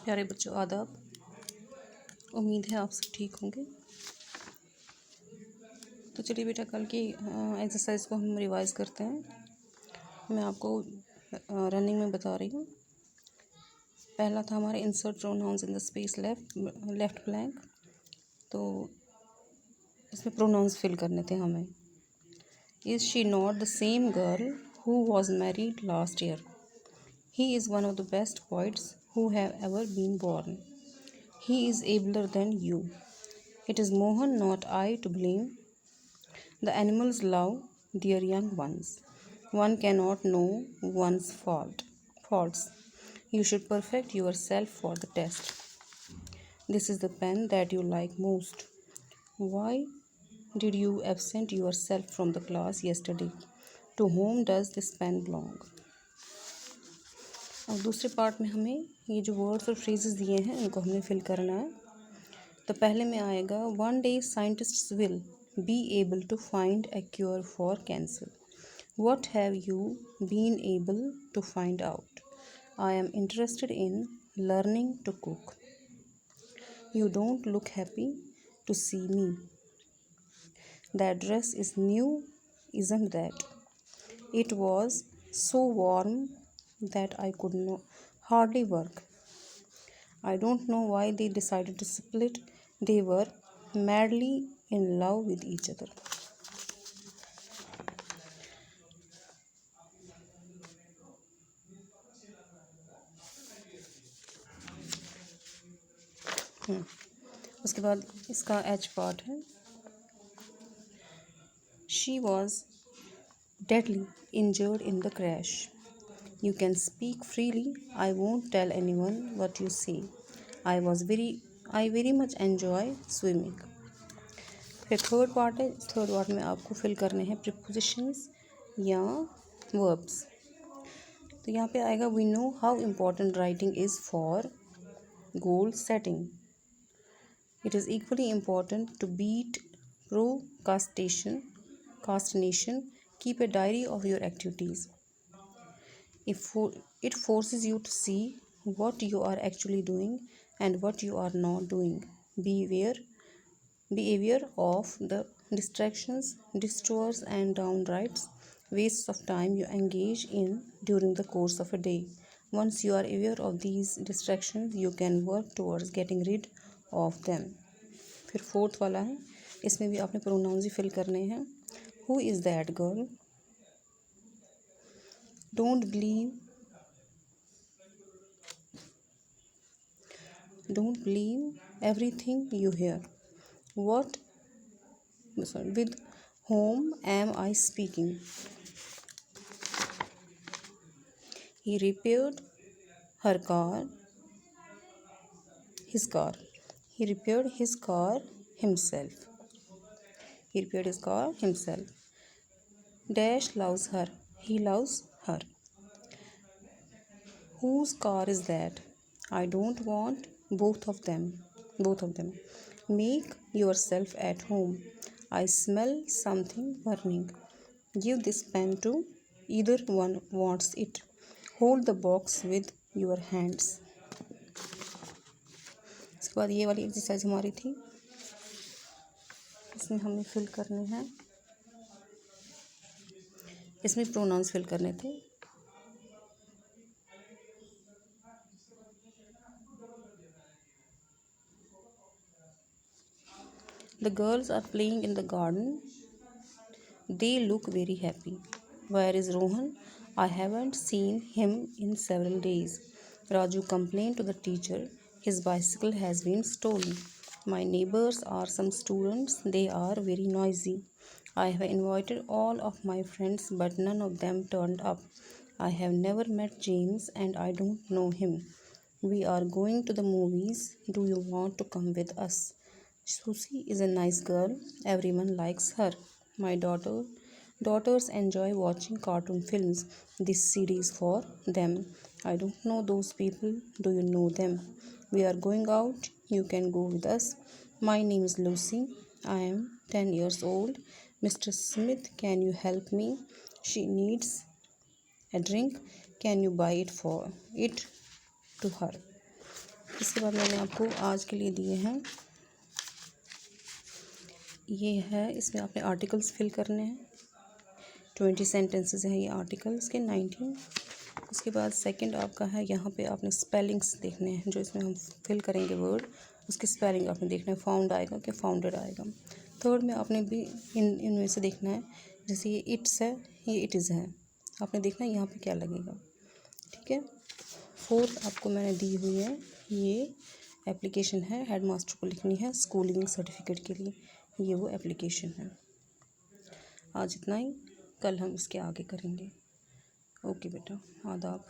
प्यारे बच्चों, आदाब। उम्मीद है आप सब ठीक होंगे। तो चलिए बेटा, कल की एक्सरसाइज को हम रिवाइज करते हैं। मैं आपको रनिंग में बता रही हूँ। पहला था हमारा insert pronouns in the space left blank. तो इसमें प्रोनाउंस फिल करने थे हमें। Is she not the same girl who was married last year? He is one of the best poets who have ever been born. He is abler than you. It is Mohan, not I, to blame. The animals love their young ones. One cannot know one's faults. You should perfect yourself for the test. This is the pen that you like most. Why did you absent yourself from the class yesterday? To whom does this pen belong? और दूसरे part में हमें ये जो words और phrases दिए हैं इनको हमने फिल करना है। तो पहले में आएगा, one day scientists will be able to find a cure for cancer. What have you been able to find out? I am interested in learning to cook. You don't look happy to see me. That dress is new, isn't that? It was so warm that I could hardly work. I don't know why they decided to split. They were madly in love with each other. उसके बाद इसका H part है। She was deadly injured in the crash. You can speak freely. I won't tell anyone what you say. I very much enjoy swimming. फिर third part है। Third part में आपको fill करने हैं प्रीपोजिशंस या verbs. तो यहाँ पे आएगा, we know how important writing is for goal setting. It is equally important to beat procrastination. Keep a diary of your activities. It forces you to see what you are actually doing and what you are not doing. Be aware of the distractions, detours, and downright wastes of time you engage in during the course of a day. Once you are aware of these distractions, you can work towards getting rid of them. फिर fourth वाला है, इसमें भी आपने pronounce ही fill करने हैं। Who is that girl? Don't believe everything you hear. With whom am I speaking? He repaired his car. He repaired his car himself. Dash loves her. He loves her. Whose car is that? I don't want both of them. Make yourself at home. I smell something burning. Give this pen to either one wants it. Hold the box with your hands. इसके बाद ये वाली exercise हमारी थी। इसमें हमें fill करने हैं, इसमें प्रोनाउंस फिल करने थे। The girls are playing in the garden. They look very happy. Where is Rohan? I haven't seen him in several days. Raju complained to the teacher. His bicycle has been stolen. My neighbors are some students. They are very noisy. I have invited all of my friends, but none of them turned up. I have never met James and I don't know him. We are going to the movies. Do you want to come with us? Susie is a nice girl. Everyone likes her. My daughters enjoy watching cartoon films. This CD is for them. I don't know those people. Do you know them? We are going out. You can go with us. My name is Lucy. I am 10 years old. Mr. Smith, can you help me? She needs a drink. Can you buy it to her? इसके बाद मैंने आपको आज के लिए दिए हैं, ये है, इसमें आपने आर्टिकल्स फिल करने हैं। 20 सेंटेंसेस हैं ये आर्टिकल्स के, 19। उसके बाद सेकंड आपका है, यहाँ पे आपने स्पेलिंग्स देखने हैं, जो इसमें हम फिल करेंगे वर्ड, उसकी स्पेलिंग आपने देखना है, फाउंड आएगा कि फाउंडेड आएगा। थर्ड में आपने भी इनमें से देखना है, जैसे ये इट्स है, ये इट इज़ है, आपने देखना है यहाँ पे क्या लगेगा, ठीक है। फोर्थ आपको मैंने दी हुई है, ये एप्लीकेशन है, हेड मास्टर को लिखनी है स्कूलिंग सर्टिफिकेट के लिए, ये वो एप्लीकेशन है। आज इतना ही, कल हम इसके आगे करेंगे। ओके बेटा, आदाब।